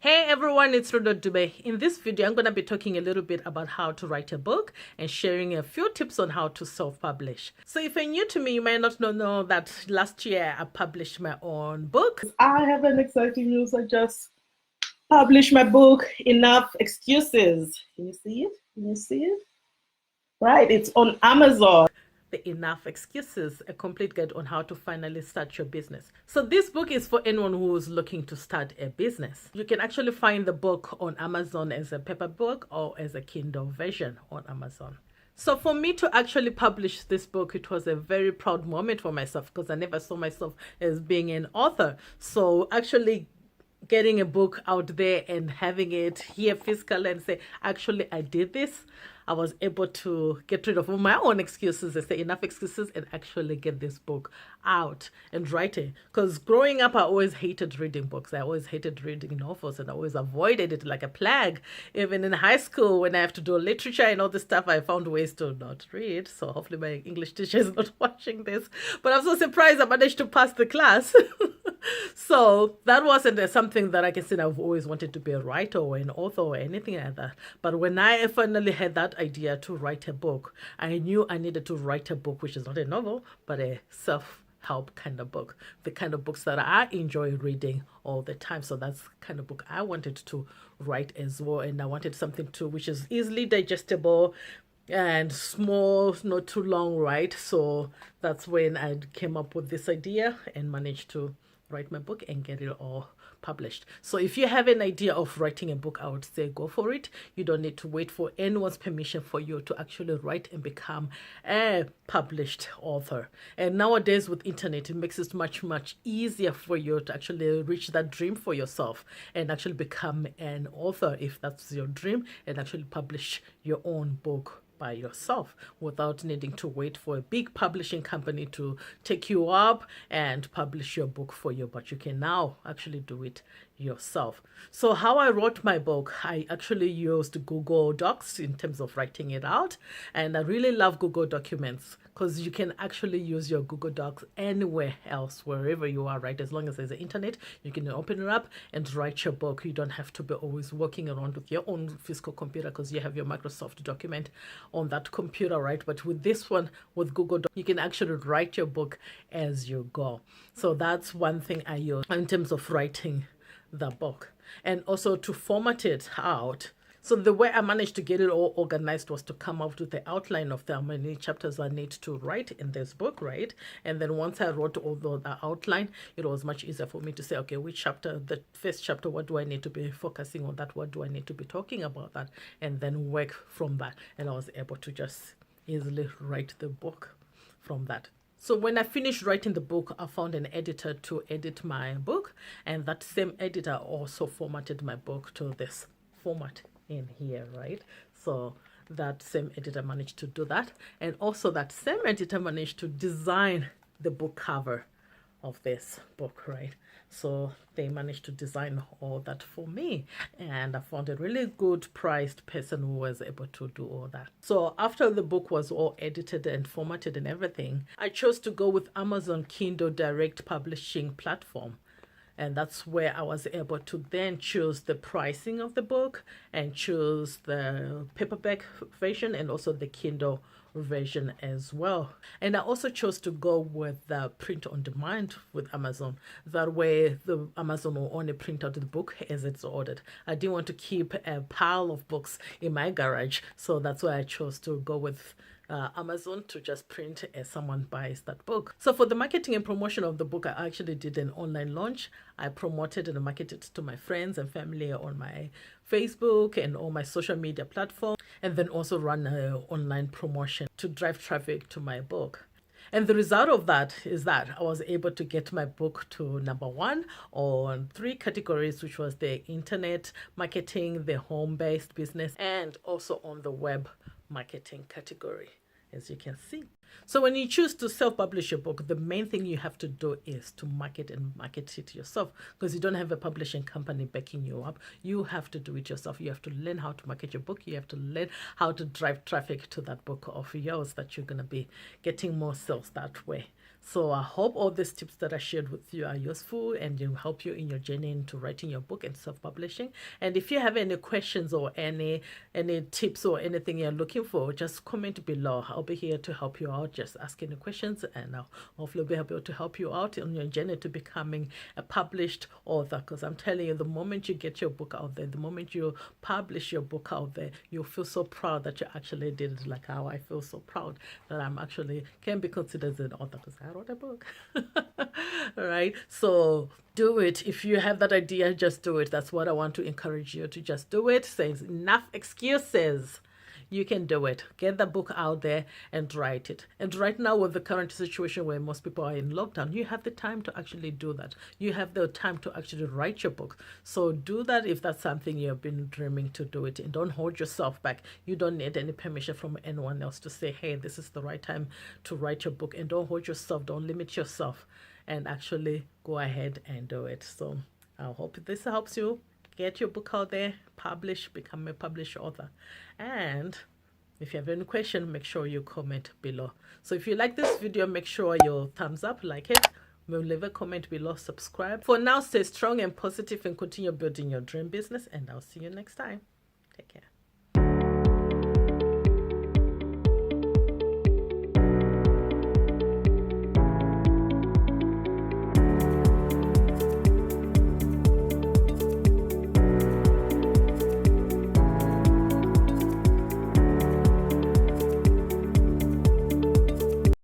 Hey everyone, it's Rudo Dube. In this video, I'm going to be talking a little bit about how to write a book and sharing a few tips on how to self-publish. So if you're new to me, you might not know that last year I published my own book. I have an exciting news. I just published my book, Enough Excuses. Can you see it? Can you see it? Right, it's on Amazon. The Enough Excuses, a complete guide on how to finally start your business. So this book is for anyone who's looking to start a business. You can actually find the book on Amazon as a paper book or as a Kindle version on Amazon. So for me to actually publish this book, it was a very proud moment for myself because I never saw myself as being an author. So actually getting a book out there and having it here physically and say, actually, I did this. I was able to get rid of all my own excuses and say enough excuses and actually get this book out and write it. Because growing up, I always hated reading books. I always hated reading novels and I always avoided it like a plague. Even in high school, when I have to do literature and all this stuff, I found ways to not read. So hopefully my English teacher is not watching this. But I'm so surprised I managed to pass the class. So that wasn't something that I can say I've always wanted to be a writer or an author or anything like that. But when I finally had that idea to write a book, I knew I needed to write a book, which is not a novel, but a self-help kind of book, the kind of books that I enjoy reading all the time. So that's the kind of book I wanted to write as well. And I wanted something too, which is easily digestible and small, not too long, right? So that's when I came up with this idea and managed to write my book and get it all published. So if you have an idea of writing a book, I would say go for it. You don't need to wait for anyone's permission for you to actually write and become a published author. And nowadays with internet, it makes it much easier for you to actually reach that dream for yourself and actually become an author if that's your dream and actually publish your own book by yourself without needing to wait for a big publishing company to take you up and publish your book for you, but you can now actually do it yourself. So how I wrote my book, I actually used Google Docs in terms of writing it out, and I really love Google Documents because you can actually use your Google Docs anywhere else, wherever you are, right? As long as there's the internet, you can open it up and write your book. You don't have to be always walking around with your own physical computer because you have your Microsoft document on that computer, right? But with this one, with Google Docs, you can actually write your book as you go. So that's one thing I use in terms of writing the book, and also to format it out. So the way I managed to get it all organized was to come up with the outline of how many chapters I need to write in this book, right? And then once I wrote all the outline, it was much easier for me to say, okay, which chapter, the first chapter, what do I need to be focusing on that? What do I need to be talking about that? And then work from that. And I was able to just easily write the book from that. So when I finished writing the book, I found an editor to edit my book, and that same editor also formatted my book to this format in here, right? So that same editor managed to do that, and also that same editor managed to design the book cover of this book, right? So they managed to design all that for me, and I found a really good priced person who was able to do all that. So after the book was all edited and formatted and everything, I chose to go with Amazon Kindle Direct Publishing platform. And that's where I was able to then choose the pricing of the book and choose the paperback version and also the Kindle version as well. And I also chose to go with the print on demand with Amazon. That way the Amazon will only print out the book as it's ordered. I didn't want to keep a pile of books in my garage, so that's why I chose to go with Amazon to just print as someone buys that book. So for the marketing and promotion of the book, I actually did an online launch. I promoted and marketed to my friends and family on my Facebook and all my social media platforms, and then also run an online promotion to drive traffic to my book. And the result of that is that I was able to get my book to #1 on 3 categories, which was the internet marketing, the home-based business, and also on the web marketing category, as you can see. So when you choose to self-publish your book, the main thing you have to do is to market it yourself, because you don't have a publishing company backing you up. You have to do it yourself. You have to learn how to market your book. You have to learn how to drive traffic to that book of yours that you're going to be getting more sales that way. So I hope all these tips that I shared with you are useful and will help you in your journey into writing your book and self-publishing. And if you have any questions or any tips or anything you're looking for, just comment below. I'll be here to help you out. Just ask any questions, and I'll hopefully be able to help you out on your journey to becoming a published author. Because I'm telling you, the moment you get your book out there, the moment you publish your book out there, you'll feel so proud that you actually did it. Like how I feel so proud that I'm actually can be considered as an author because I wrote a book. All right, so do it. If you have that idea, just do it. That's what I want to encourage you to just do it. Says enough excuses. You can do it. Get the book out there and write it. And right now, with the current situation where most people are in lockdown, you have the time to actually do that. You have the time to actually write your book. So do that if that's something you've been dreaming to do it. And don't hold yourself back. You don't need any permission from anyone else to say, hey, this is the right time to write your book. And don't hold yourself. Don't limit yourself. And actually go ahead and do it. So I hope this helps you. Get your book out there, publish, become a published author. And if you have any question, make sure you comment below. So if you like this video, make sure you thumbs up, like it, leave a comment below, subscribe. For now, stay strong and positive and continue building your dream business. And I'll see you next time.